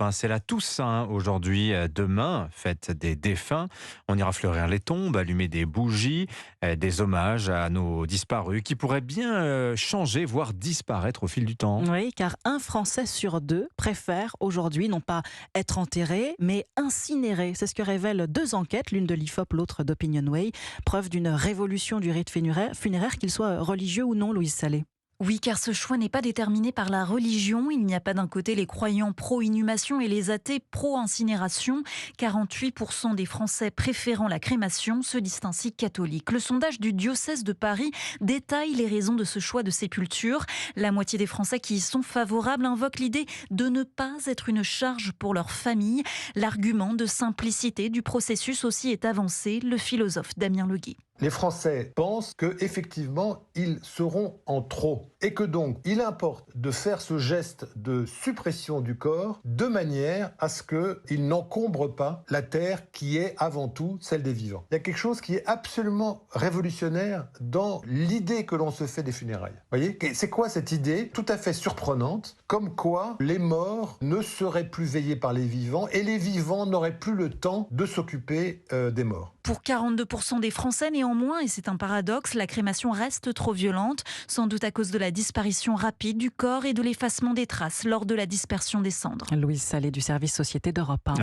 Enfin, c'est la Toussaint aujourd'hui. Demain, fête des défunts. On ira fleurir les tombes, allumer des bougies, des hommages à nos disparus qui pourraient bien changer, voire disparaître au fil du temps. Oui, car un Français sur deux préfère aujourd'hui non pas être enterré, mais incinéré. C'est ce que révèlent deux enquêtes, l'une de l'IFOP, l'autre d'Opinionway. Preuve d'une révolution du rite funéraire, qu'il soit religieux ou non, Louise Salé. Oui, car ce choix n'est pas déterminé par la religion. Il n'y a pas d'un côté les croyants pro-inhumation et les athées pro-incinération. 48% des Français préférant la crémation se disent ainsi catholiques. Le sondage du diocèse de Paris détaille les raisons de ce choix de sépulture. La moitié des Français qui y sont favorables invoquent l'idée de ne pas être une charge pour leur famille. L'argument de simplicité du processus aussi est avancé. Le philosophe Damien Leguet. Les Français pensent qu'effectivement, ils seront en trop et que donc, il importe de faire ce geste de suppression du corps de manière à ce qu'il n'encombre pas la terre qui est avant tout celle des vivants. Il y a quelque chose qui est absolument révolutionnaire dans l'idée que l'on se fait des funérailles. Vous voyez, c'est quoi cette idée tout à fait surprenante, comme quoi les morts ne seraient plus veillés par les vivants et les vivants n'auraient plus le temps de s'occuper des morts. Pour 42% des Français, néanmoins, et c'est un paradoxe, la crémation reste trop violente, sans doute à cause de la disparition rapide du corps et de l'effacement des traces lors de la dispersion des cendres. Louise Salé du service Société d'Europe 1.